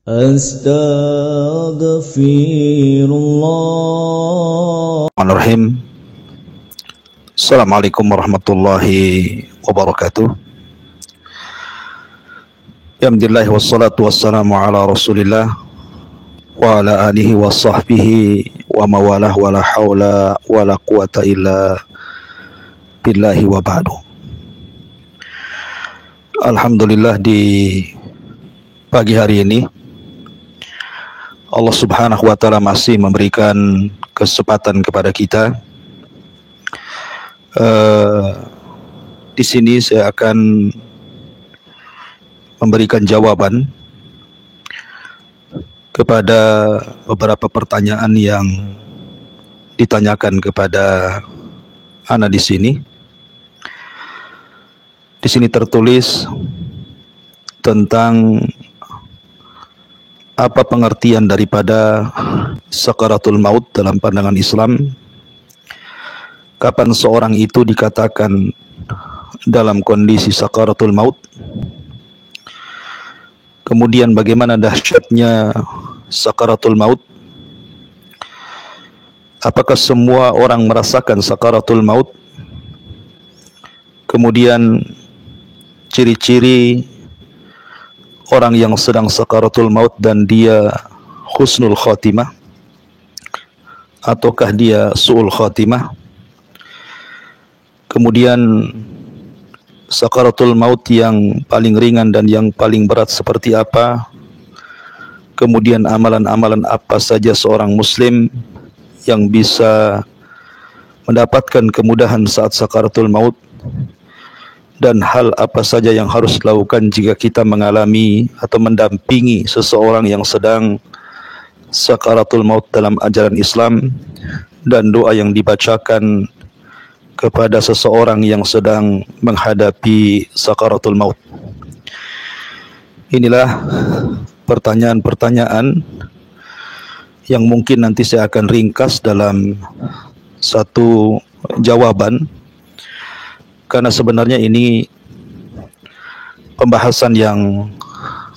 Astaghfirullah. Bismillahirrahmanirrahim. Assalamualaikum warahmatullahi wabarakatuh. Alhamdulillah wassalatu wassalamu ala Rasulillah wa ala alihi wa sahbihi wa mawalah wa la hawla wa la quwata illa billahi wa ba'du. Alhamdulillah, di pagi hari ini Allah Subhanahu wa taala masih memberikan kesempatan kepada kita. Di sini saya akan memberikan jawaban kepada beberapa pertanyaan yang ditanyakan kepada ana di sini. Di sini tertulis tentang apa pengertian daripada sakaratul maut dalam pandangan Islam. Kapan seorang itu dikatakan dalam kondisi sakaratul maut? Kemudian bagaimana dahsyatnya sakaratul maut? Apakah semua orang merasakan sakaratul maut? Kemudian ciri-ciri orang yang sedang sakaratul maut dan dia husnul khatimah ataukah dia su'ul khatimah. Kemudian sakaratul maut yang paling ringan dan yang paling berat seperti apa. Kemudian amalan-amalan apa saja seorang muslim yang bisa mendapatkan kemudahan saat sakaratul maut, dan hal apa saja yang harus dilakukan jika kita mengalami atau mendampingi seseorang yang sedang sakaratul maut dalam ajaran Islam, dan doa yang dibacakan kepada seseorang yang sedang menghadapi sakaratul maut. Inilah pertanyaan-pertanyaan yang mungkin nanti saya akan ringkas dalam satu jawaban, karena sebenarnya ini pembahasan yang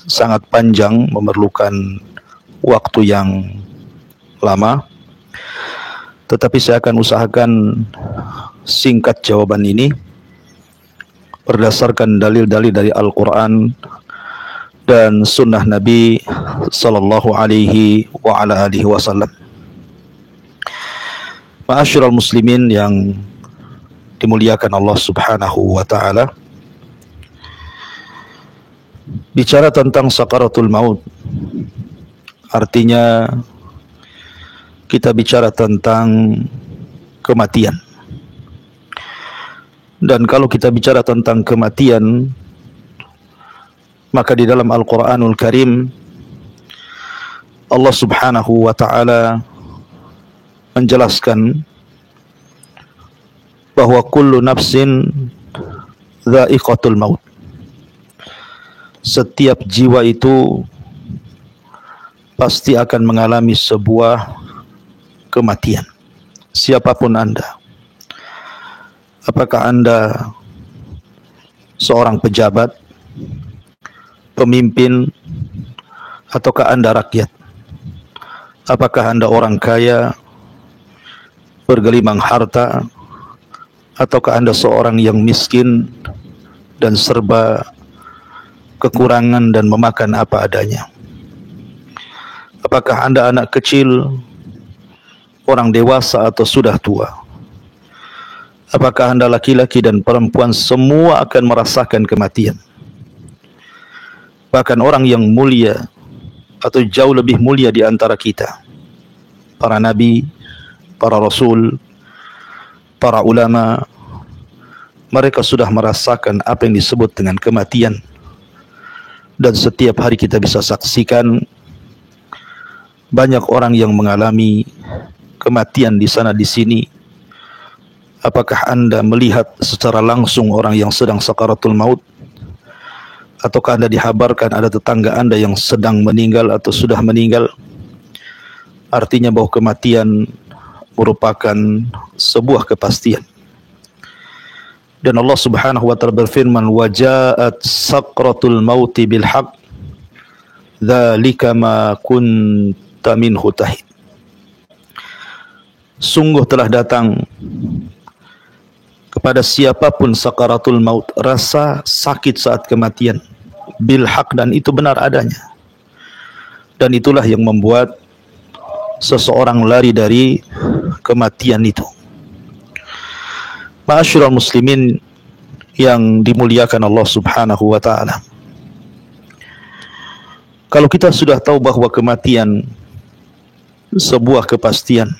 sangat panjang, memerlukan waktu yang lama. Tetapi saya akan usahakan singkat jawaban ini berdasarkan dalil-dalil dari Al-Quran dan sunnah Nabi sallallahu alaihi wa ala alihi wasallam. Ma'asyiral muslimin yang dimuliakan Allah Subhanahu wa taala. Bicara tentang sakaratul maut, artinya kita bicara tentang kematian. Dan kalau kita bicara tentang kematian, maka di dalam Al-Qur'anul Karim Allah Subhanahu wa taala menjelaskan bahwa kullu nafsin dha'iqatul maut. Setiap jiwa itu pasti akan mengalami sebuah kematian. Siapapun Anda. Apakah Anda seorang pejabat, pemimpin, ataukah Anda rakyat? Apakah Anda orang kaya, bergelimang harta, ataukah Anda seorang yang miskin dan serba kekurangan dan memakan apa adanya? Apakah Anda anak kecil, orang dewasa, atau sudah tua? Apakah Anda laki-laki dan perempuan, semua akan merasakan kematian. Bahkan orang yang mulia atau jauh lebih mulia di antara kita, para nabi, para rasul, para ulama, mereka sudah merasakan apa yang disebut dengan kematian. Dan setiap hari kita bisa saksikan banyak orang yang mengalami kematian di sana di sini. Apakah Anda melihat secara langsung orang yang sedang sakaratul maut? Ataukah Anda dihabarkan ada tetangga Anda yang sedang meninggal atau sudah meninggal? Artinya bahwa kematian merupakan sebuah kepastian. Dan Allah Subhanahu wa taala berfirman, "Wa ja'at sakratul mauti bil haqq dzalika ma kunta minhu tahid. Sungguh telah datang kepada siapapun sakaratul maut, rasa sakit saat kematian, bil haq, dan itu benar adanya. Dan itulah yang membuat seseorang lari dari kematian itu. Ma'asyiral muslimin yang dimuliakan Allah Subhanahu wa taala. Kalau kita sudah tahu bahwa kematian sebuah kepastian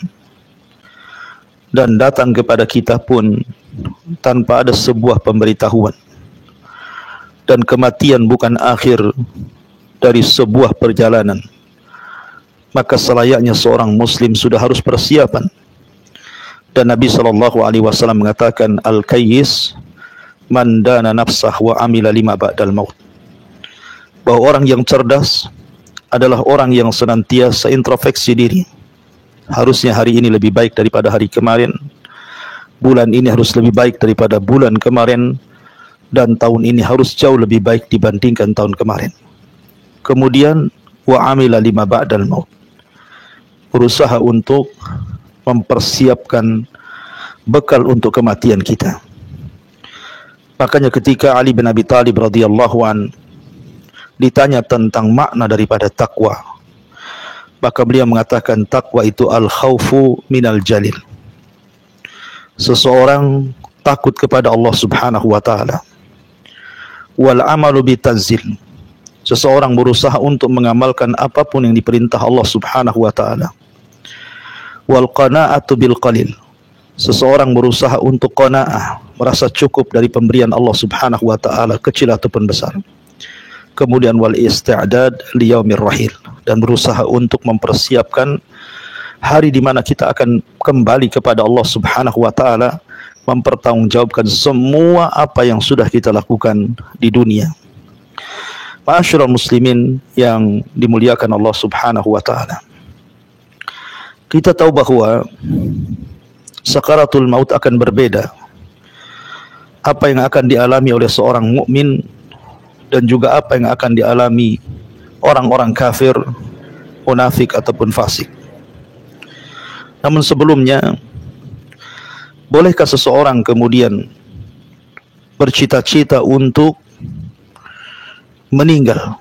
dan datang kepada kita pun tanpa ada sebuah pemberitahuan, dan kematian bukan akhir dari sebuah perjalanan, maka selayaknya seorang muslim sudah harus persiapan. Dan Nabi SAW mengatakan, al-kayyis man dana nafsah wa amila lima ba'dal maut, bahwa orang yang cerdas adalah orang yang senantiasa introspeksi diri. Harusnya hari ini lebih baik daripada hari kemarin, bulan ini harus lebih baik daripada bulan kemarin, dan tahun ini harus jauh lebih baik dibandingkan tahun kemarin. Kemudian wa amila lima ba'dal maut, berusaha untuk mempersiapkan bekal untuk kematian kita. Makanya ketika Ali bin Abi Thalib radhiyallahu an ditanya tentang makna daripada takwa, maka beliau mengatakan takwa itu al-khaufu minal jalil. Seseorang takut kepada Allah Subhanahu wa taala. Wal amalu bitanzil. Seseorang berusaha untuk mengamalkan apapun yang diperintah Allah Subhanahu wa taala. Wal qanaa'atu bil qalil. Seseorang berusaha untuk qanaah, merasa cukup dari pemberian Allah Subhanahu wa taala, kecil ataupun besar. Kemudian wal isti'dad li yaumir rahil, dan berusaha untuk mempersiapkan hari di mana kita akan kembali kepada Allah Subhanahu wa taala, mempertanggungjawabkan semua apa yang sudah kita lakukan di dunia. Ma'asyiral muslimin yang dimuliakan Allah Subhanahu wa taala. Kita tahu bahwa sakaratul maut akan berbeda. Apa yang akan dialami oleh seorang mukmin dan juga apa yang akan dialami orang-orang kafir, munafik ataupun fasik. Namun sebelumnya, bolehkah seseorang kemudian bercita-cita untuk meninggal?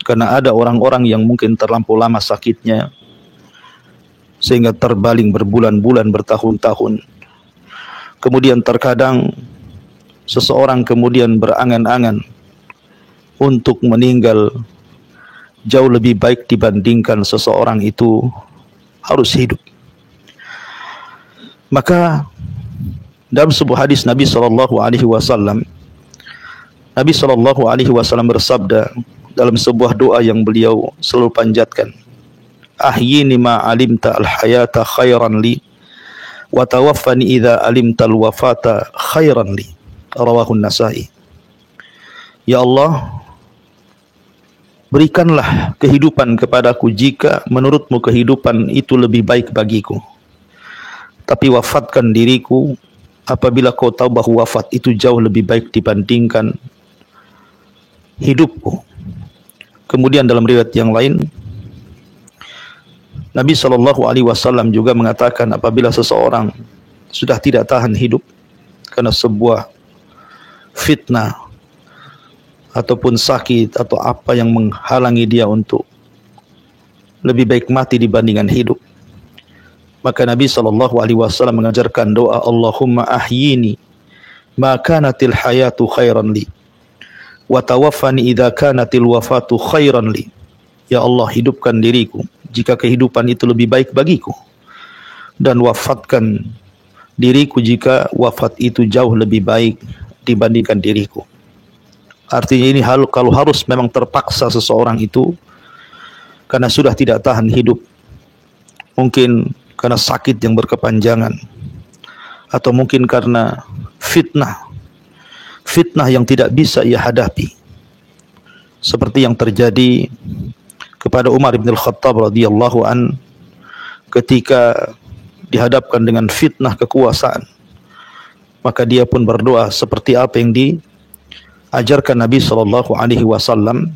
Karena ada orang-orang yang mungkin terlampau lama sakitnya sehingga terbaling berbulan-bulan, bertahun-tahun. Kemudian terkadang seseorang kemudian berangan-angan untuk meninggal jauh lebih baik dibandingkan seseorang itu harus hidup. Maka dalam sebuah hadis Nabi SAW bersabda dalam sebuah doa yang beliau selalu panjatkan, ahyini ma alimta al-hayata khairan li wa tawaffani idza alimta al-wafata khairan li, rawahu An-Nasa'i. Ya Allah, berikanlah kehidupan kepadaku jika menurutmu kehidupan itu lebih baik bagiku, tapi wafatkan diriku apabila kau tahu bahwa wafat itu jauh lebih baik dibandingkan hidupku. Kemudian dalam riwayat yang lain, Nabi SAW juga mengatakan apabila seseorang sudah tidak tahan hidup karena sebuah fitnah ataupun sakit atau apa yang menghalangi dia untuk lebih baik mati dibandingkan hidup, maka Nabi SAW mengajarkan doa, Allahumma ahyini ma kanatil hayatu khairan li wa tawaffani idza kanatil wafatu khairan li. Ya Allah, hidupkan diriku jika kehidupan itu lebih baik bagiku, dan wafatkan diriku jika wafat itu jauh lebih baik dibandingkan diriku. Artinya ini kalau harus memang terpaksa seseorang itu karena sudah tidak tahan hidup, mungkin karena sakit yang berkepanjangan, atau mungkin karena fitnah yang tidak bisa ia hadapi, seperti yang terjadi kepada Umar bin Al-Khattab radhiyallahu an ketika dihadapkan dengan fitnah kekuasaan, maka dia pun berdoa seperti apa yang diajarkan Nabi SAW.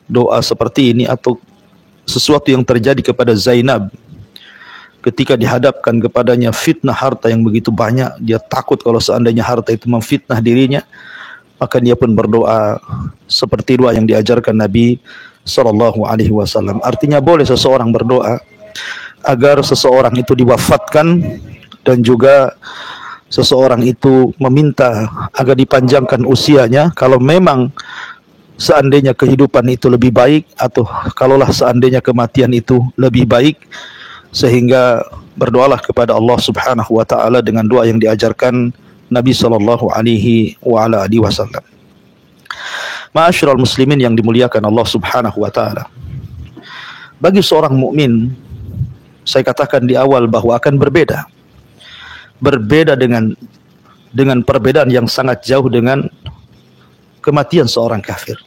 doa seperti ini atau sesuatu yang terjadi kepada Zainab ketika dihadapkan kepadanya fitnah harta yang begitu banyak. Dia takut kalau seandainya harta itu memfitnah dirinya, maka dia pun berdoa seperti doa yang diajarkan Nabi SAW. Artinya boleh seseorang berdoa agar seseorang itu diwafatkan, dan juga seseorang itu meminta agar dipanjangkan usianya kalau memang seandainya kehidupan itu lebih baik, atau kalaulah seandainya kematian itu lebih baik, sehingga berdoalah kepada Allah Subhanahu wa taala dengan doa yang diajarkan Nabi sallallahu alaihi wasallam. Ma'asyiral muslimin yang dimuliakan Allah Subhanahu wa taala. Bagi seorang mukmin, saya katakan di awal bahwa akan berbeda dengan perbedaan yang sangat jauh dengan kematian seorang kafir.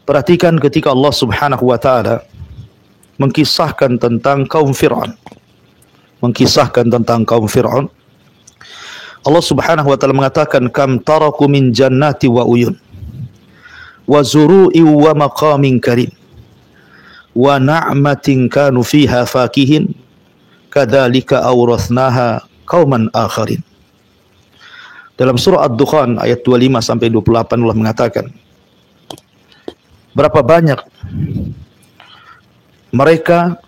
Perhatikan ketika Allah Subhanahu wa taala mengkisahkan tentang kaum Fir'aun. Allah Subhanahu wa taala mengatakan, kam taraku min jannati wa uyun wa zuru'i wa maqamin karim wa na'matin kanu fiha fakihin kadzalika awrathnaha qauman akharin. Dalam surah Ad-Dukhan ayat 25 sampai 28 Allah mengatakan, berapa banyak mereka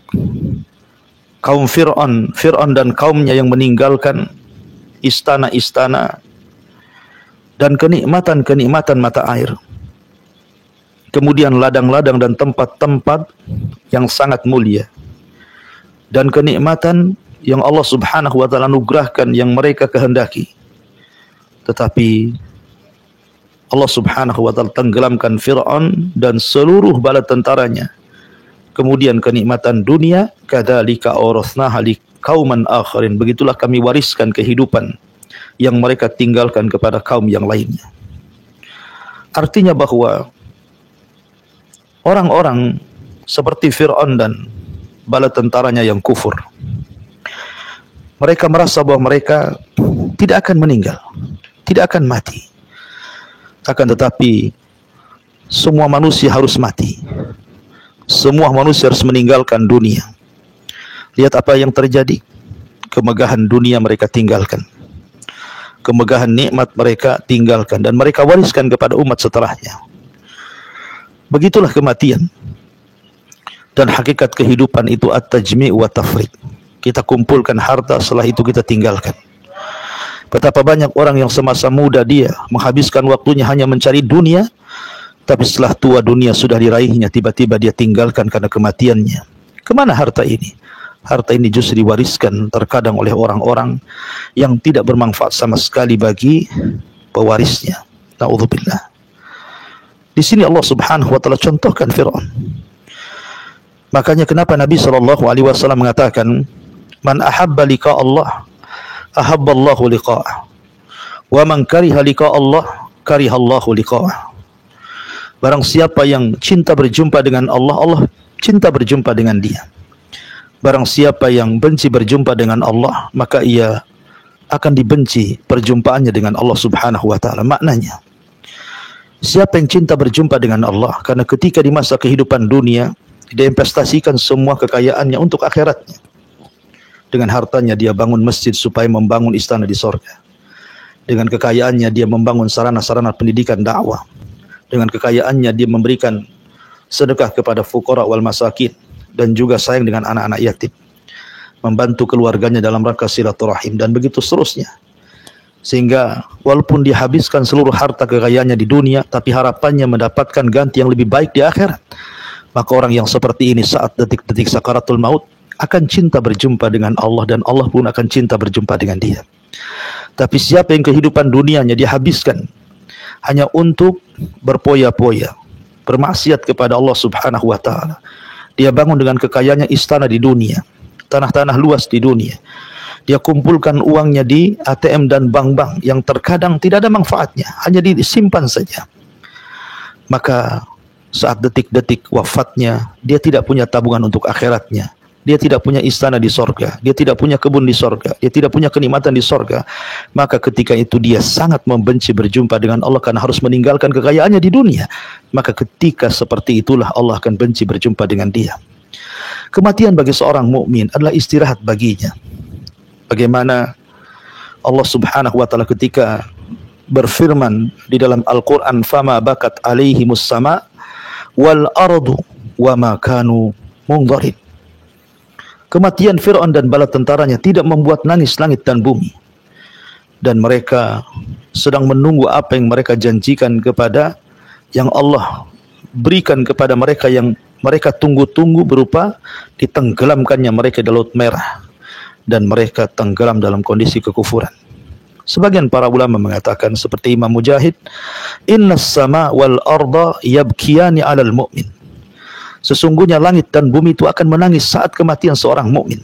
kaum Fir'aun dan kaumnya yang meninggalkan istana-istana dan kenikmatan mata air, kemudian ladang-ladang dan tempat-tempat yang sangat mulia, dan kenikmatan yang Allah Subhanahu wa taala anugerahkan yang mereka kehendaki, tetapi Allah Subhanahu wa taala tenggelamkan Fir'aun dan seluruh bala tentaranya. Kemudian kenikmatan dunia, kadzalika awrathnaha liqauman akharin, begitulah kami wariskan kehidupan yang mereka tinggalkan kepada kaum yang lainnya. Artinya bahwa orang-orang seperti Fir'aun dan bala tentaranya yang kufur, mereka merasa bahwa mereka tidak akan meninggal, tidak akan mati. Akan tetapi semua manusia harus mati. Semua manusia harus meninggalkan dunia. Lihat apa yang terjadi. Kemegahan dunia mereka tinggalkan, kemegahan nikmat mereka tinggalkan, dan mereka wariskan kepada umat setelahnya. Begitulah kematian. Dan hakikat kehidupan itu at-tajmi' wa tafriq. Kita kumpulkan harta, setelah itu kita tinggalkan. Betapa banyak orang yang semasa muda dia menghabiskan waktunya hanya mencari dunia, tapi setelah tua dunia sudah diraihnya, tiba-tiba dia tinggalkan karena kematiannya. Kemana harta ini? Harta ini justru diwariskan terkadang oleh orang-orang yang tidak bermanfaat sama sekali bagi pewarisnya. Na'udzubillah. Di sini Allah Subhanahu wa taala contohkan Fir'aun. Makanya kenapa Nabi sallallahu alaihi wasallam mengatakan, man ahabba liqa Allah, ahabba Allahu liqa'ah. Wa man kariha liqa Allah, kariha Allahu liqa'ah. Barang siapa yang cinta berjumpa dengan Allah, Allah cinta berjumpa dengan dia. Barang siapa yang benci berjumpa dengan Allah, maka ia akan dibenci perjumpaannya dengan Allah Subhanahu wa taala. Maknanya, siapa yang cinta berjumpa dengan Allah, karena ketika di masa kehidupan dunia dia investasikan semua kekayaannya untuk akhiratnya. Dengan hartanya dia bangun masjid supaya membangun istana di sorga. Dengan kekayaannya dia membangun sarana-sarana pendidikan dakwah. Dengan kekayaannya dia memberikan sedekah kepada fuqara wal masakin, dan juga sayang dengan anak-anak yatim, membantu keluarganya dalam rangka silaturahim, dan begitu seterusnya. Sehingga walaupun dia habiskan seluruh harta kekayaannya di dunia, tapi harapannya mendapatkan ganti yang lebih baik di akhirat. Maka orang yang seperti ini saat detik-detik sakaratul maut akan cinta berjumpa dengan Allah, dan Allah pun akan cinta berjumpa dengan dia. Tapi siapa yang kehidupan dunianya dia habiskan hanya untuk berpoya-poya, bermaksiat kepada Allah Subhanahu wa taala. Dia bangun dengan kekayaannya istana di dunia, tanah-tanah luas di dunia. Dia kumpulkan uangnya di ATM dan bank-bank yang terkadang tidak ada manfaatnya, hanya disimpan saja. Maka saat detik-detik wafatnya, dia tidak punya tabungan untuk akhiratnya. dia tidak punya istana di sorga, dia tidak punya kebun di sorga, dia tidak punya kenikmatan di sorga, maka ketika itu dia sangat membenci berjumpa dengan Allah karena harus meninggalkan kekayaannya di dunia. Maka ketika seperti itulah Allah akan benci berjumpa dengan dia. Kematian bagi seorang mukmin adalah istirahat baginya. Bagaimana Allah Subhanahu wa taala ketika berfirman di dalam Al-Qur'an, "Fama bakat alaihimus sama wal ardu wa ma kanu munzarin." Kematian Fir'aun dan bala tentaranya tidak membuat nangis langit dan bumi, dan mereka sedang menunggu apa yang mereka janjikan kepada yang Allah berikan kepada mereka, yang mereka tunggu-tunggu, berupa ditenggelamkannya mereka di Laut Merah, dan mereka tenggelam dalam kondisi kekufuran. Sebagian para ulama mengatakan seperti Imam Mujahid, "Innas sama wal arda yabkiyani 'alal mu'min." Sesungguhnya langit dan bumi itu akan menangis saat kematian seorang mukmin,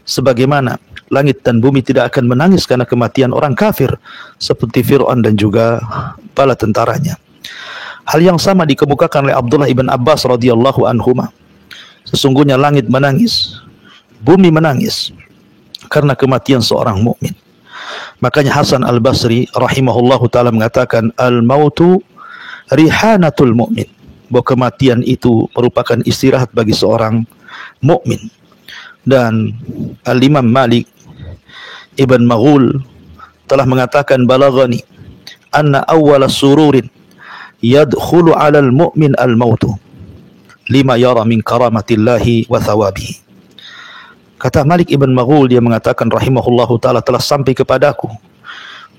sebagaimana langit dan bumi tidak akan menangis karena kematian orang kafir seperti Fir'aun dan juga bala tentaranya. Hal yang sama dikemukakan oleh Abdullah ibn Abbas radhiyallahu anhuma. Sesungguhnya langit menangis, bumi menangis karena kematian seorang mukmin. Makanya Hasan Al-Basri rahimahullahu taala mengatakan, "Al-mautu rihanatul mu'min." Bahwa kematian itu merupakan istirahat bagi seorang mukmin. Dan Al-Imam Malik Ibn Maghul telah mengatakan, "Balaghani anna awwala sururin yadkhulu 'alal mu'min al-mautu lima yara min karamatillahi wa thawabihi." Kata Malik Ibn Maghul, dia mengatakan rahimahullahu ta'ala, telah sampai kepadaku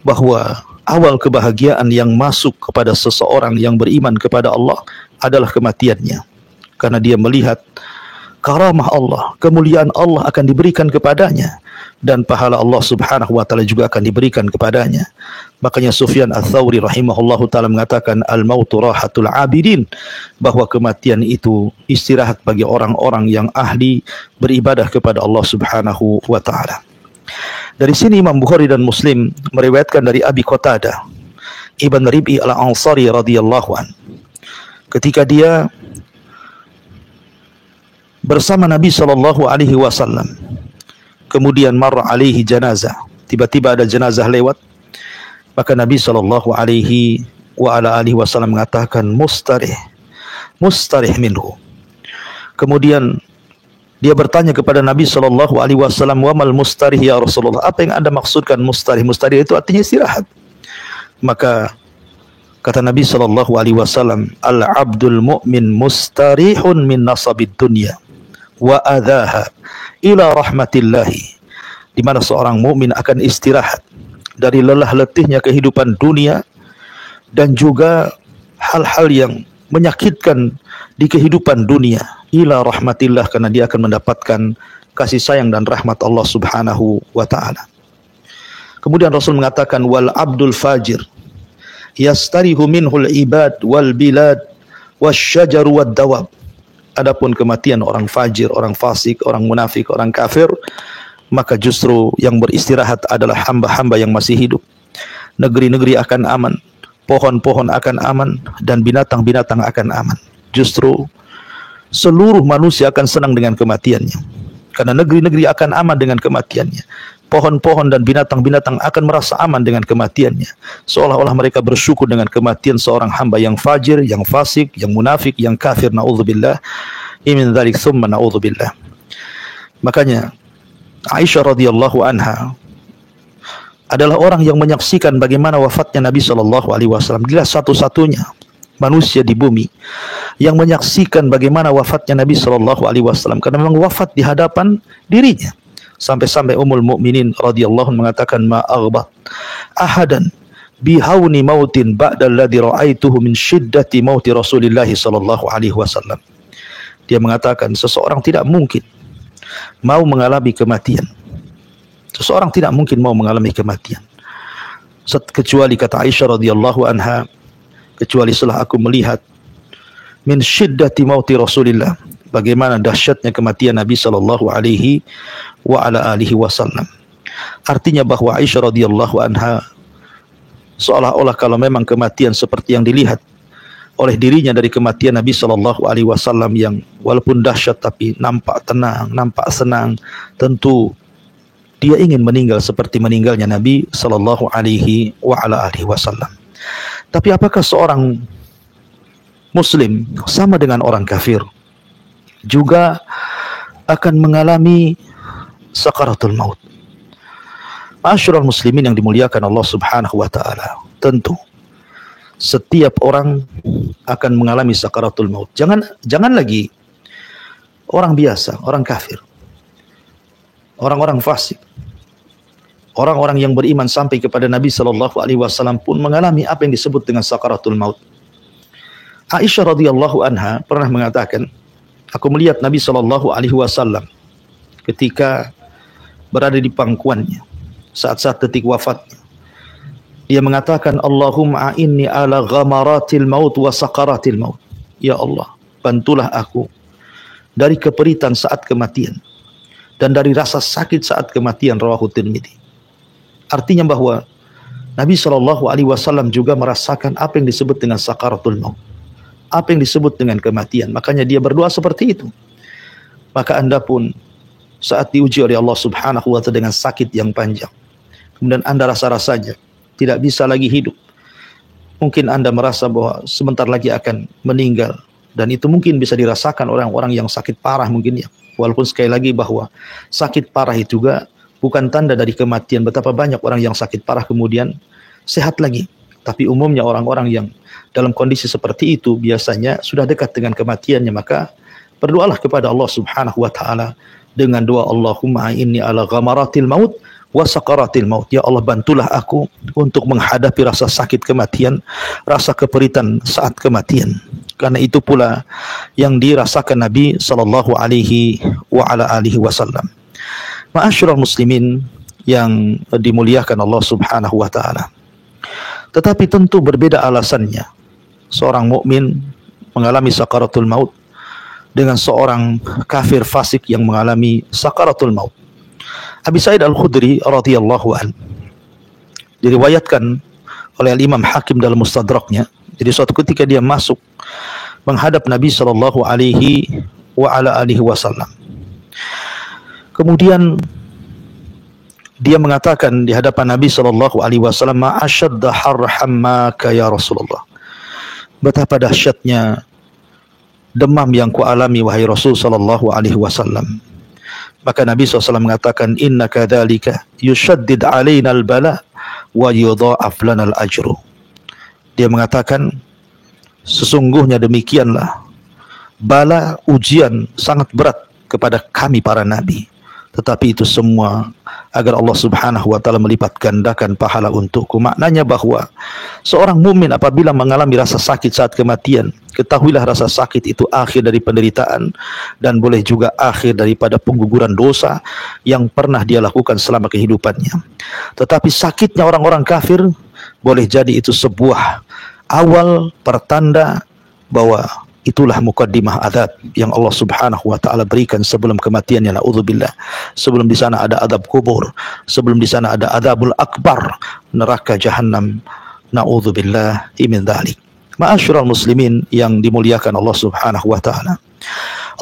bahwa awal kebahagiaan yang masuk kepada seseorang yang beriman kepada Allah adalah kematiannya, karena dia melihat karamah Allah, kemuliaan Allah akan diberikan kepadanya, dan pahala Allah Subhanahu wa taala juga akan diberikan kepadanya. Makanya Sufyan Ats-Tsauri rahimahullahu taala mengatakan, "Al-mautu rahatul 'abidin," bahwa kematian itu istirahat bagi orang-orang yang ahli beribadah kepada Allah Subhanahu wa taala. Dari sini Imam Bukhari dan Muslim meriwayatkan dari Abi Qatadah Ibn Rib'i Al-Ansari radhiyallahu an, ketika dia bersama Nabi sallallahu alaihi wasallam, kemudian marra alaihi janazah, tiba-tiba ada jenazah lewat, maka Nabi sallallahu alaihi wa ala alihi wasallam mengatakan, "Mustarih, mustarih minhu." Kemudian dia bertanya kepada Nabi sallallahu alaihi wasallam, "Wa mal mustarih ya Rasulullah?" Apa yang Anda maksudkan mustarih? Mustarih itu artinya istirahat. Maka kata Nabi sallallahu alaihi wasallam, "Al-'abdul mu'min mustarihun min nasabid dunya wa adzaha ila rahmatillahi." Di mana seorang mukmin akan istirahat dari lelah letihnya kehidupan dunia dan juga hal-hal yang menyakitkan di kehidupan dunia, ila rahmatillah, karena dia akan mendapatkan kasih sayang dan rahmat Allah Subhanahu wa taala. Kemudian Rasul mengatakan, "Wal abdul fajir yastarihu minhul ibad wal bilad wasyajar wad dawab." Adapun kematian orang fajir, orang fasik, orang munafik, orang kafir, maka justru yang beristirahat adalah hamba-hamba yang masih hidup. Negeri-negeri akan aman, pohon-pohon akan aman, dan binatang-binatang akan aman. Justru seluruh manusia akan senang dengan kematiannya, karena negeri-negeri akan aman dengan kematiannya. Pohon-pohon dan binatang-binatang akan merasa aman dengan kematiannya, seolah-olah mereka bersyukur dengan kematian seorang hamba yang fajir, yang fasik, yang munafik, yang kafir. Na'udzubillah min dzalik, tsumma na'udzubillah. Makanya Aisyah radhiyallahu anha adalah orang yang menyaksikan bagaimana wafatnya Nabi sallallahu alaihi wasallam. Dia satu-satunya manusia di bumi yang menyaksikan bagaimana wafatnya Nabi sallallahu alaihi wasallam, karena memang wafat di hadapan dirinya. Sampai-sampai Ummul Mukminin radhiyallahu anha mengatakan, "Ma aghbat ahadan bihauni mautin ba'da alladhi ra'aituhu min syiddati mauti Rasulillah sallallahu alaihi wasallam." Dia mengatakan seseorang tidak mungkin mau mengalami kematian. Seseorang tidak mungkin mau mengalami kematian kecuali, kata Aisyah radhiyallahu anha, kecuali setelah aku melihat min syiddati mauti Rasulillah, bagaimana dahsyatnya kematian Nabi sallallahu alaihi wa ala alihi wasallam. Artinya bahwa Aisyah radhiyallahu anha seolah-olah kalau memang kematian seperti yang dilihat oleh dirinya dari kematian Nabi Shallallahu Alaihi Wasallam yang walaupun dahsyat tapi nampak tenang, nampak senang. Tentu dia ingin meninggal seperti meninggalnya Nabi Shallallahu Alaihi Wasallam. Tapi apakah seorang Muslim sama dengan orang kafir juga akan mengalami sakaratul maut? Ma'asyiral muslimin yang dimuliakan Allah Subhanahu wa taala, tentu setiap orang akan mengalami sakaratul maut. Jangan lagi orang biasa, orang kafir, orang-orang fasik, orang-orang yang beriman sampai kepada Nabi Shallallahu Alaihi Wasallam pun mengalami apa yang disebut dengan sakaratul maut. Aisyah radhiyallahu anha pernah mengatakan, aku melihat Nabi Shallallahu Alaihi Wasallam ketika berada di pangkuannya saat-saat detik wafatnya. Dia mengatakan, Allahumma a'inni ala ghamaratil maut wa sakaratil maut. Ya Allah, bantulah aku dari keperitan saat kematian dan dari rasa sakit saat kematian. Rawahu Tirmidzi. Artinya bahwa Nabi Shallallahu Alaihi Wasallam juga merasakan apa yang disebut dengan sakaratul maut, apa yang disebut dengan kematian. Makanya dia berdoa seperti itu. Maka Anda pun saat diuji oleh Allah Subhanahu wa taala dengan sakit yang panjang, kemudian Anda rasa-rasanya tidak bisa lagi hidup, mungkin Anda merasa bahwa sebentar lagi akan meninggal, dan itu mungkin bisa dirasakan orang-orang yang sakit parah mungkin ya. Walaupun sekali lagi bahwa sakit parah itu juga bukan tanda dari kematian. Betapa banyak orang yang sakit parah kemudian sehat lagi. Tapi umumnya orang-orang yang dalam kondisi seperti itu biasanya sudah dekat dengan kematiannya. Maka berdoalah kepada Allah Subhanahu wa taala dengan doa, Allahumma inni ala ghamaratil maut wa sakaratil maut. Ya Allah, bantulah aku untuk menghadapi rasa sakit kematian, rasa keperitan saat kematian. Karena itu pula yang dirasakan Nabi sallallahu alaihi wasallam. Ma'asyiral muslimin yang dimuliakan Allah Subhanahu wa taala. Tetapi tentu berbeda alasannya seorang mukmin mengalami sakaratul maut dengan seorang kafir fasik yang mengalami sakaratul maut. Abi Sa'id Al-Khudri radhiyallahu an diriwayatkan oleh Imam Hakim dalam Mustadraknya. Jadi suatu ketika dia masuk menghadap Nabi sallallahu alaihi wasallam. Kemudian dia mengatakan di hadapan Nabi sallallahu alaihi wasallam, "Ma ashadda harhamaka ya Rasulullah." Betapa dahsyatnya demam yang kualami wahai Rasul sallallahu alaihi wasallam. Maka Nabi SAW mengatakan, inna kadzalika yushaddid alaina al-bala wa yudha'af lana al-ajru. Dia mengatakan, sesungguhnya demikianlah bala, ujian sangat berat kepada kami para nabi. Tetapi itu semua agar Allah Subhanahu wa taala melipat gandakan pahala untukku. Maknanya bahwa seorang mukmin apabila mengalami rasa sakit saat kematian, ketahuilah rasa sakit itu akhir dari penderitaan dan boleh juga akhir daripada pengguguran dosa yang pernah dia lakukan selama kehidupannya. Tetapi sakitnya orang-orang kafir boleh jadi itu sebuah awal pertanda bahwa itulah mukaddimah azab yang Allah Subhanahu wa taala berikan sebelum kematiannya, naudzubillah. Sebelum di sana ada azab kubur, sebelum di sana ada azabul akbar, neraka jahanam, naudzubillah min dzalik. Ma'asyiral muslimin yang dimuliakan Allah Subhanahu wa taala.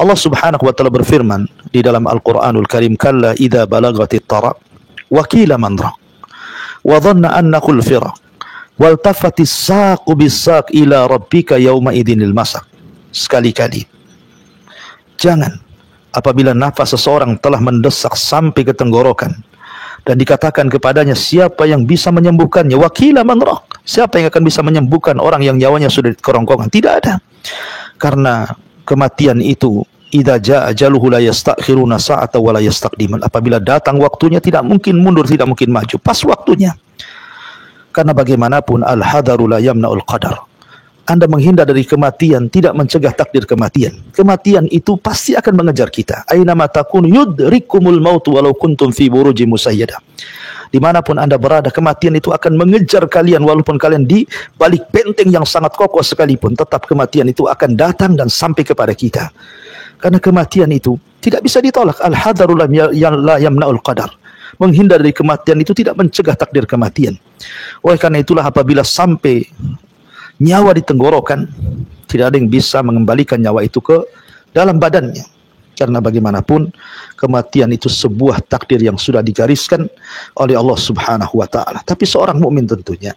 Allah Subhanahu wa taala berfirman di dalam Al-Qur'anul Karim, kalla idza balagatit taraq wa qila man raq wa dhanna annahul firaq wal tafatis saqu bis-saq ila rabbika yauma idzinil masaq. Sekali-kali jangan apabila nafas seseorang telah mendesak sampai ke tenggorokan dan dikatakan kepadanya siapa yang bisa menyembuhkannya, wakila man raq, siapa yang akan bisa menyembuhkan orang yang nyawanya sudah di kerongkongan? Tidak ada. Karena kematian itu idza jaa ajaluhu la yastakhiruna sa'ata wa la yastaqdimun. Apabila datang waktunya tidak mungkin mundur, tidak mungkin maju, pas waktunya. Karena bagaimanapun al-hadaru la yamna'ul qadar. Anda menghindar dari kematian tidak mencegah takdir kematian. Kematian itu pasti akan mengejar kita. Aina ma takun yudrikumul maut walau kuntum fi burujin musayyadah. Dimanapun Anda berada, kematian itu akan mengejar kalian walaupun kalian di balik benteng yang sangat kokoh sekalipun, tetap kematian itu akan datang dan sampai kepada kita. Karena kematian itu tidak bisa ditolak. Al-hadaru la yamna'ul qadar. Menghindar dari kematian itu tidak mencegah takdir kematian. Oleh karena itulah apabila sampai nyawa di tenggorokan, tidak ada yang bisa mengembalikan nyawa itu ke dalam badannya. Karena bagaimanapun kematian itu sebuah takdir yang sudah digariskan oleh Allah Subhanahu wa taala. Tapi seorang mukmin tentunya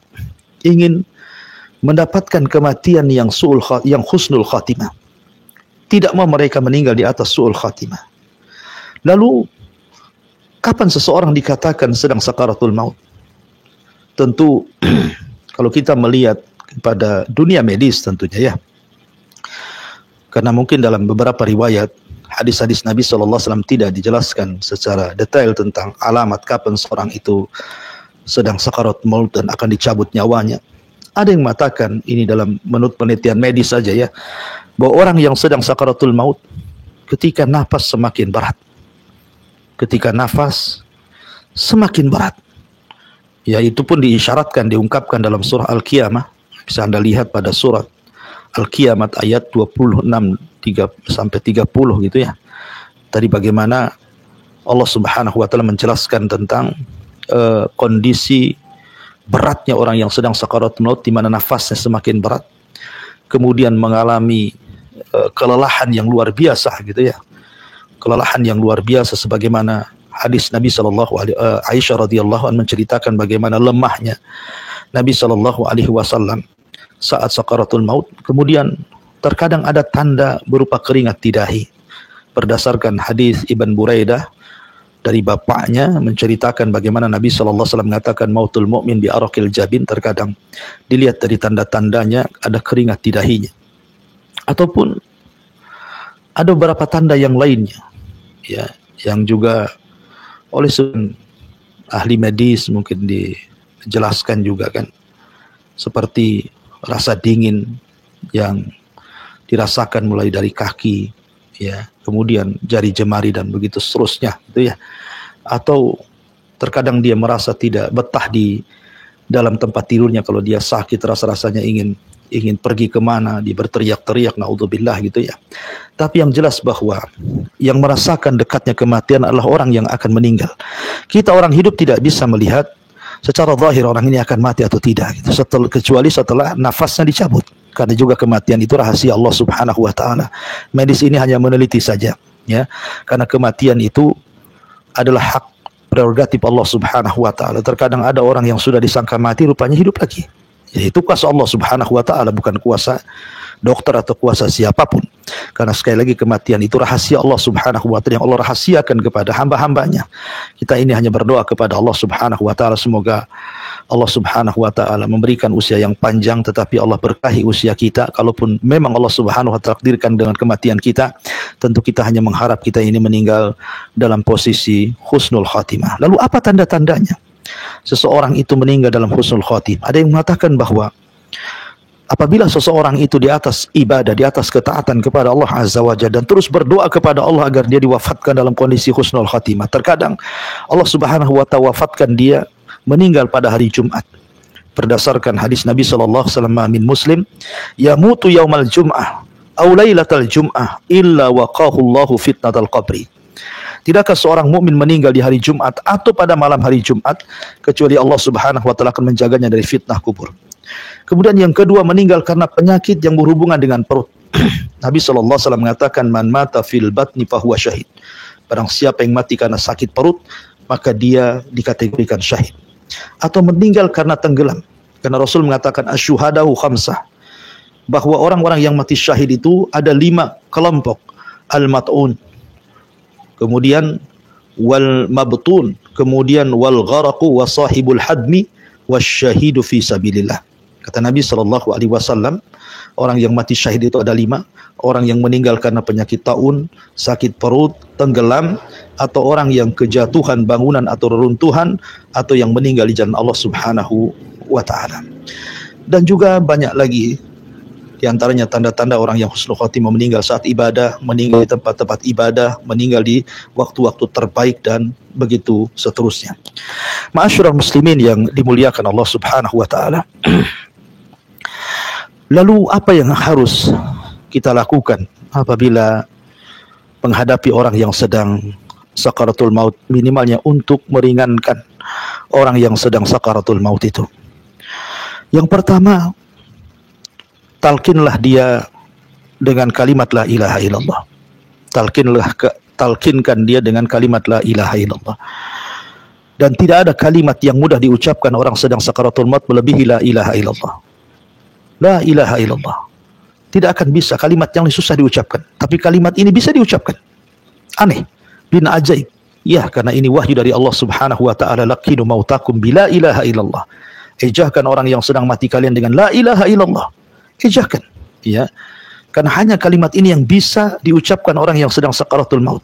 ingin mendapatkan kematian yang husnul khatimah. Tidak mau mereka meninggal di atas su'ul khatimah. Lalu kapan seseorang dikatakan sedang sakaratul maut? Tentu kalau kita melihat pada dunia medis tentunya ya. Karena mungkin dalam beberapa riwayat hadis-hadis Nabi SAW tidak dijelaskan secara detail tentang alamat kapan seorang itu sedang sakarat maut dan akan dicabut nyawanya. Ada yang mengatakan ini dalam menurut penelitian medis saja ya, bahwa orang yang sedang sakaratul maut ketika nafas semakin berat. Ketika nafas semakin berat. Ya, itu pun diisyaratkan, diungkapkan dalam surah Al-Qiyamah. Bisa Anda lihat pada surat Al-Qiyamah ayat 26 sampai 30 gitu ya. Tadi bagaimana Allah Subhanahu wa taala menjelaskan tentang kondisi beratnya orang yang sedang sakaratul maut, di mana nafasnya semakin berat, kemudian mengalami kelelahan yang luar biasa gitu ya. Kelelahan yang luar biasa, sebagaimana hadis Nabi Aisyah radhiyallahu anha menceritakan bagaimana lemahnya Nabi SAW saat sakaratul maut. Kemudian terkadang ada tanda berupa keringat di dahi. Berdasarkan hadis Ibn Buraidah dari bapaknya menceritakan bagaimana Nabi SAW mengatakan mautul mu'min bi araqil jabin. Terkadang dilihat dari tanda-tandanya ada keringat di dahinya. Ataupun ada beberapa tanda yang lainnya ya, yang juga oleh ahli medis mungkin dijelaskan juga kan, seperti rasa dingin yang dirasakan mulai dari kaki ya, kemudian jari jemari dan begitu seterusnya gitu ya. Atau terkadang dia merasa tidak betah di dalam tempat tidurnya, kalau dia sakit rasa-rasanya ingin pergi kemana, dia berteriak-teriak, naudzubillah gitu ya. Tapi yang jelas bahwa yang merasakan dekatnya kematian adalah orang yang akan meninggal. Kita orang hidup tidak bisa melihat secara zahir orang ini akan mati atau tidak gitu, kecuali setelah nafasnya dicabut. Karena juga kematian itu rahasia Allah Subhanahu wa taala. Medis ini hanya meneliti saja ya. Karena kematian itu adalah hak prerogatif Allah Subhanahu wa taala. Terkadang ada orang yang sudah disangka mati rupanya hidup lagi. Ya, itu kuasa Allah Subhanahu wa taala, bukan kuasa dokter atau kuasa siapapun. Karena sekali lagi kematian itu rahasia Allah Subhanahu wa taala yang Allah rahasiakan kepada hamba-hambanya. Kita ini hanya berdoa kepada Allah Subhanahu wa taala, semoga Allah Subhanahu wa taala memberikan usia yang panjang, tetapi Allah berkahi usia kita. Kalaupun memang Allah Subhanahu wa taala takdirkan dengan kematian kita, tentu kita hanya mengharap kita ini meninggal dalam posisi husnul khatimah. Lalu apa tanda-tandanya seseorang itu meninggal dalam husnul khatimah? Ada yang mengatakan bahwa apabila seseorang itu di atas ibadah, di atas ketaatan kepada Allah Azza wa Jalla, dan terus berdoa kepada Allah agar dia diwafatkan dalam kondisi husnul khatimah, terkadang Allah Subhanahu wa ta'ala wafatkan dia meninggal pada hari Jumat. Berdasarkan hadis Nabi sallallahu alaihi wasallam, min muslim yamutu yaumal jum'ah aw lailatal jum'ah illa waqahu Allahu fitnatal qabri. Tidakkah seorang mukmin meninggal di hari Jumat atau pada malam hari Jumat, kecuali Allah Subhanahu wa taala akan menjaganya dari fitnah kubur. Kemudian yang kedua, meninggal karena penyakit yang berhubungan dengan perut. Nabi SAW mengatakan, man mata fil batni fahuwa syahid. Barang siapa yang mati karena sakit perut, maka dia dikategorikan syahid. Atau meninggal karena tenggelam. Karena Rasul mengatakan, asyuhadahu khamsah, bahwa orang-orang yang mati syahid itu ada 5 kelompok. Al-mat'un, kemudian wal mabtun, kemudian wal gharaqu wa sahibul hadmi wasyahidu fi sabilillah. Kata Nabi SAW, orang yang mati syahid itu ada 5. Orang yang meninggal karena penyakit taun, sakit perut, tenggelam, atau orang yang kejatuhan bangunan atau reruntuhan, atau yang meninggal di jalan Allah Subhanahu wa ta'ala. Dan juga banyak lagi di antaranya tanda-tanda orang yang husnul khatimah, meninggal saat ibadah, meninggal di tempat-tempat ibadah, meninggal di waktu-waktu terbaik, dan begitu seterusnya. Ma'asyiral muslimin yang dimuliakan Allah Subhanahu wa ta'ala. Lalu apa yang harus kita lakukan apabila menghadapi orang yang sedang sakaratul maut, minimalnya untuk meringankan orang yang sedang sakaratul maut itu? Yang pertama, talkinlah dia dengan kalimat la ilaha illallah. Talkinkan dia dengan kalimat la ilaha illallah. Dan tidak ada kalimat yang mudah diucapkan orang sedang sakaratul maut melebihi la ilaha illallah. La ilaha illallah. Tidak akan bisa, kalimat yang susah diucapkan, tapi kalimat ini bisa diucapkan. Aneh, bin ajaib. Ya, karena ini wahyu dari Allah Subhanahu wa taala, laqinu mautakum bila ilaha illallah. Ejahkan orang yang sedang mati kalian dengan la ilaha illallah. Ejahkan, ya. Karena hanya kalimat ini yang bisa diucapkan orang yang sedang sakaratul maut.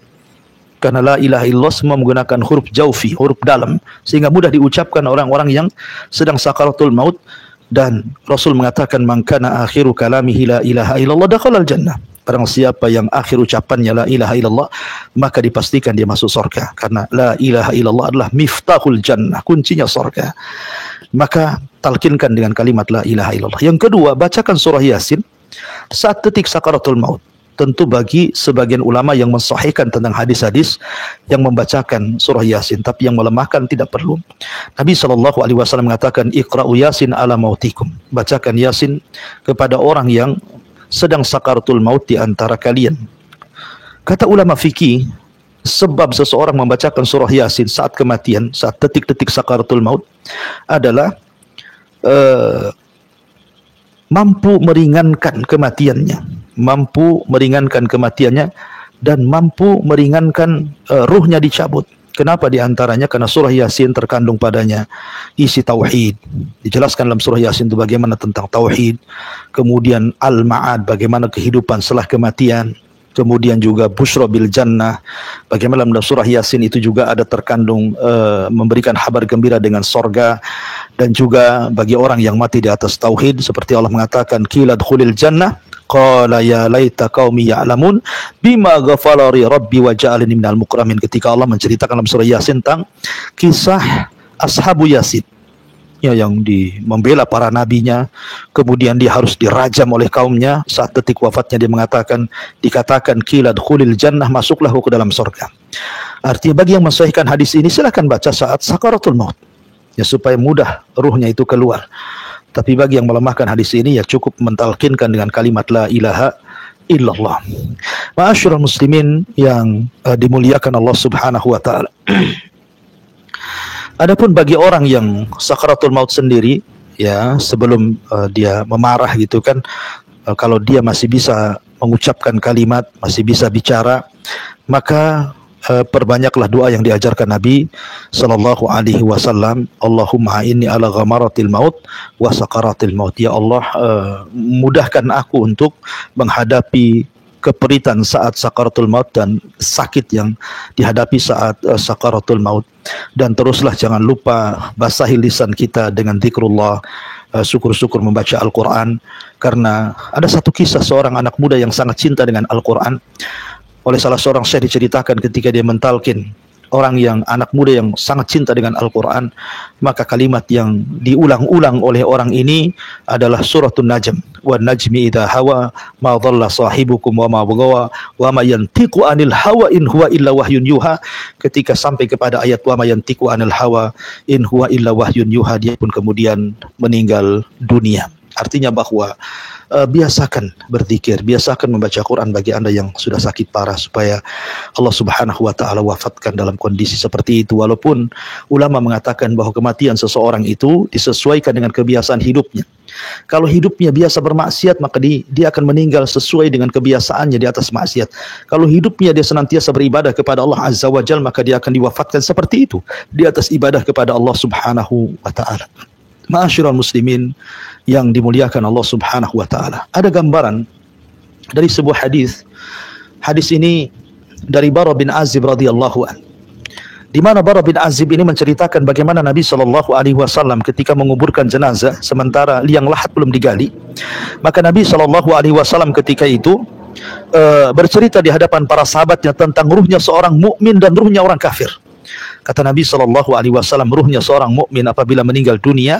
Karena la ilaha illallah semua menggunakan huruf jaufi, huruf dalam, sehingga mudah diucapkan orang-orang yang sedang sakaratul maut. Dan Rasul mengatakan, man kana akhiru kalamihi la ilaha illallah dakhalal jannah. Barang siapa yang akhir ucapannya la ilaha illallah, maka dipastikan dia masuk surga. Karena la ilaha illallah adalah miftahul jannah, kuncinya surga. Maka talkinkan dengan kalimat la ilaha illallah. Yang kedua, bacakan surah Yasin saat detik sakaratul maut. Tentu bagi sebagian ulama yang mensahihkan tentang hadis-hadis yang membacakan surah Yasin, tapi yang melemahkan tidak perlu. Nabi SAW mengatakan, Iqra'u Yasin ala mautikum. Bacakan Yasin kepada orang yang sedang sakaratul maut di antara kalian. Kata ulama fikih, sebab seseorang membacakan surah Yasin saat kematian, saat detik-detik sakaratul maut adalah mampu meringankan kematiannya, dan mampu meringankan ruhnya dicabut. Kenapa diantaranya? Karena surah Yasin terkandung padanya isi tauhid. Dijelaskan dalam surah Yasin itu bagaimana tentang tauhid, kemudian al-ma'ad, bagaimana kehidupan setelah kematian, kemudian juga busyra bil jannah, bagaimana dalam surah Yasin itu juga ada terkandung memberikan kabar gembira dengan sorga. Dan juga bagi orang yang mati di atas tauhid, seperti Allah mengatakan, qila dkhulil jannah qala ya laita qaumi ya'lamun bima ghafara li rabbi wa ja'alani minal mukramin. Ketika Allah menceritakan dalam surah Yasin tentang kisah ashabu Yasin, ya, yang membela para nabinya, kemudian dia harus dirajam oleh kaumnya. Saat detik wafatnya dia dikatakan qila dkhulil jannah, masuklah ke dalam surga. Artinya bagi yang mensahihkan hadis ini, silakan baca saat sakaratul maut, ya, supaya mudah ruhnya itu keluar. Tapi bagi yang melemahkan hadis ini, ya cukup mentalkinkan dengan kalimat la ilaha illallah. Ma'asyiral muslimin yang dimuliakan Allah Subhanahu wa taala. Adapun bagi orang yang sakaratul maut sendiri, ya, sebelum dia memarah gitu kan, kalau dia masih bisa mengucapkan kalimat, masih bisa bicara, maka perbanyaklah doa yang diajarkan Nabi sallallahu alaihi wasallam. Allahumma inni ala ghamaratil maut wa sakaratil maut. Ya Allah, mudahkan aku untuk menghadapi keperitan saat sakaratul maut dan sakit yang dihadapi saat sakaratul maut. Dan teruslah jangan lupa basahi lisan kita dengan zikrullah, syukur-syukur membaca Al-Quran. Karena ada satu kisah seorang anak muda yang sangat cinta dengan Al-Quran. Oleh salah seorang syekh diceritakan ketika dia mentalkin orang yang anak muda yang sangat cinta dengan Al-Quran, maka kalimat yang diulang-ulang oleh orang ini adalah suratul Najm. Wa najmi idha hawa ma dhalla sahibukum wa ma bagawa wa ma yantiqu anil hawa in huwa illa wahyun yuha. Ketika sampai kepada ayat wa ma yantiqu anil hawa in huwa illa wahyun yuha, dia pun kemudian meninggal dunia. Artinya bahwa biasakan berzikir, biasakan membaca Quran bagi Anda yang sudah sakit parah, supaya Allah Subhanahu wa taala wafatkan dalam kondisi seperti itu. Walaupun ulama mengatakan bahwa kematian seseorang itu disesuaikan dengan kebiasaan hidupnya. Kalau hidupnya biasa bermaksiat, maka dia akan meninggal sesuai dengan kebiasaannya di atas maksiat. Kalau hidupnya dia senantiasa beribadah kepada Allah Azza wa Jalla, maka dia akan diwafatkan seperti itu, di atas ibadah kepada Allah Subhanahu wa taala. Ma'asyiral muslimin yang dimuliakan Allah Subhanahu wa taala. Ada gambaran dari sebuah hadis. Hadis ini dari Bara bin Azib radhiyallahu an. Di mana Bara bin Azib ini menceritakan bagaimana Nabi sallallahu alaihi wasallam ketika menguburkan jenazah sementara liang lahat belum digali, maka Nabi sallallahu alaihi wasallam ketika itu bercerita di hadapan para sahabatnya tentang ruhnya seorang mukmin dan ruhnya orang kafir. Kata Nabi sallallahu alaihi wasallam, ruhnya seorang mukmin apabila meninggal dunia,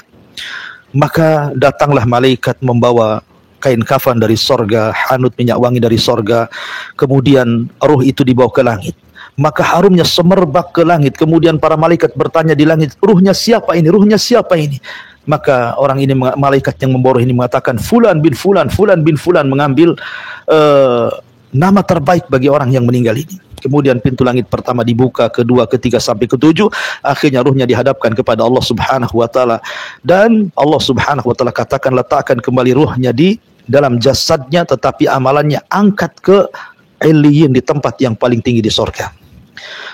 maka datanglah malaikat membawa kain kafan dari sorga, hanut minyak wangi dari sorga, kemudian ruh itu dibawa ke langit. Maka harumnya semerbak ke langit. Kemudian para malaikat bertanya di langit, ruhnya siapa ini? Ruhnya siapa ini? Maka orang ini, malaikat yang membawa roh ini mengatakan, Fulan bin Fulan, Fulan bin Fulan, mengambil nama terbaik bagi orang yang meninggal ini. Kemudian pintu langit pertama dibuka, kedua, ketiga, sampai ketujuh. Akhirnya ruhnya dihadapkan kepada Allah Subhanahu wa taala. Dan Allah Subhanahu wa taala katakan, letakkan kembali ruhnya di dalam jasadnya, tetapi amalannya angkat ke Iliyin, di tempat yang paling tinggi di surga.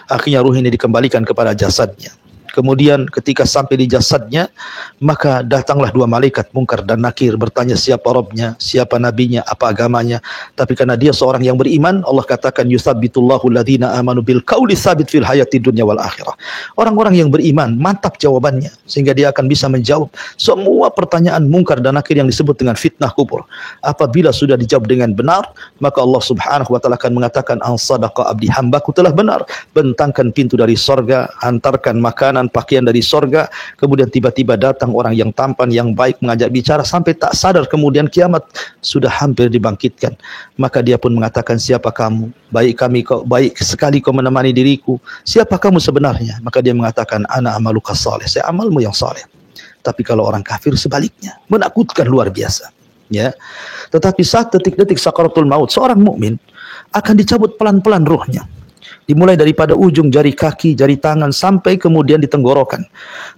Akhirnya ruh ini dikembalikan kepada jasadnya. Kemudian ketika sampai di jasadnya, maka datanglah dua malaikat Munkar dan Nakir bertanya siapa Rabbnya, siapa nabinya, apa agamanya. Tapi karena dia seorang yang beriman, Allah katakan yusabbitullahu alladhina amanu bil qauli tsabit fil hayati dunya wal akhirah. Orang-orang yang beriman mantap jawabannya, sehingga dia akan bisa menjawab semua pertanyaan Munkar dan Nakir yang disebut dengan fitnah kubur. Apabila sudah dijawab dengan benar, maka Allah Subhanahu wa taala akan mengatakan, an sadaqa abdi, hambaku telah benar. Bentangkan pintu dari sorga, hantarkan makanan, pakaian dari sorga. Kemudian tiba-tiba datang orang yang tampan, yang baik, mengajak bicara sampai tak sadar. Kemudian kiamat sudah hampir dibangkitkan. Maka dia pun mengatakan, siapa kamu? Baik kami, kau baik sekali kau menemani diriku. Siapa kamu sebenarnya? Maka dia mengatakan, ana amaluka saleh, saya amalmu yang saleh. Tapi kalau orang kafir sebaliknya, menakutkan luar biasa. Ya, tetapi saat detik-detik sakaratul maut, seorang mukmin akan dicabut pelan-pelan ruhnya. Dimulai daripada ujung jari kaki, jari tangan, sampai kemudian di tenggorokan.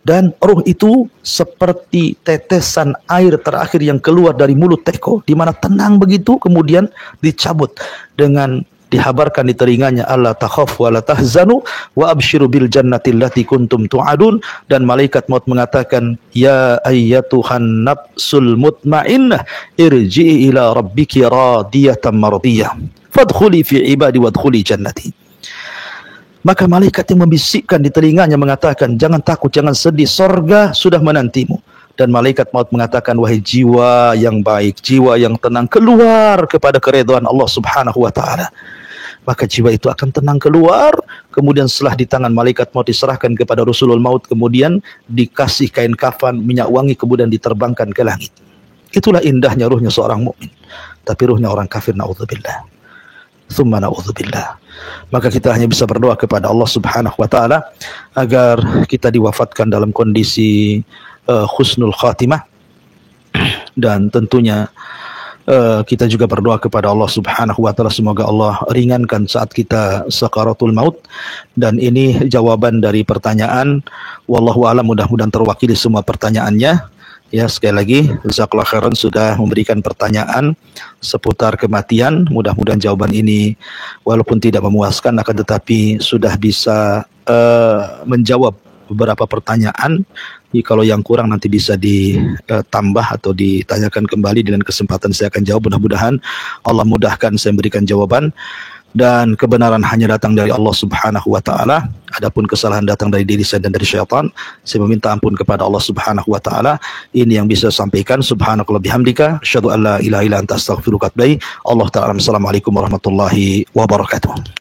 Dan ruh itu seperti tetesan air terakhir yang keluar dari mulut teko, di mana tenang begitu, kemudian dicabut dengan dihabarkan di telinganya, alla takhafu wa la tahzanu wa abshiru bil jannati allati kuntum tu'adun. Dan malaikat maut mengatakan, ya ayyatuhan nafsul mutmainnah irji'i ila rabbiki radiyatan mardiyah fadkhuli fi ibadi wadkhuli jannati. Maka malaikat yang membisikkan di telinganya mengatakan, jangan takut, jangan sedih, sorga sudah menantimu. Dan malaikat maut mengatakan, wahai jiwa yang baik, jiwa yang tenang, keluar kepada keridhaan Allah Subhanahu wa taala. Maka jiwa itu akan tenang keluar. Kemudian setelah di tangan malaikat maut diserahkan kepada Rasulul Maut, kemudian dikasih kain kafan, minyak wangi, kemudian diterbangkan ke langit. Itulah indahnya ruhnya seorang mukmin. Tapi ruhnya orang kafir, naudzubillah, tsumma naudzubillah. Maka kita hanya bisa berdoa kepada Allah Subhanahu wa taala agar kita diwafatkan dalam kondisi husnul khatimah. Dan tentunya kita juga berdoa kepada Allah Subhanahu wa taala, semoga Allah ringankan saat kita sakaratul maut. Dan ini jawaban dari pertanyaan, wallahu a'lam, mudah-mudahan terwakili semua pertanyaannya. Ya, sekali lagi jazakallahu khairan sudah memberikan pertanyaan seputar kematian. Mudah-mudahan jawaban ini walaupun tidak memuaskan, akan tetapi sudah bisa menjawab beberapa pertanyaan. Jadi kalau yang kurang nanti bisa ditambah atau ditanyakan kembali. Dengan kesempatan saya akan jawab. Mudah-mudahan Allah mudahkan saya memberikan jawaban. Dan kebenaran hanya datang dari Allah Subhanahu wa taala. Adapun kesalahan datang dari diri saya dan dari syaitan. Saya meminta ampun kepada Allah Subhanahu wa taala. Ini yang bisa saya sampaikan. Subhanakallah bihamdika, asyhadu an la ilaha illa anta astaghfiruka wa atubu ilaik. Allah taala. Assalamualaikum warahmatullahi wabarakatuh.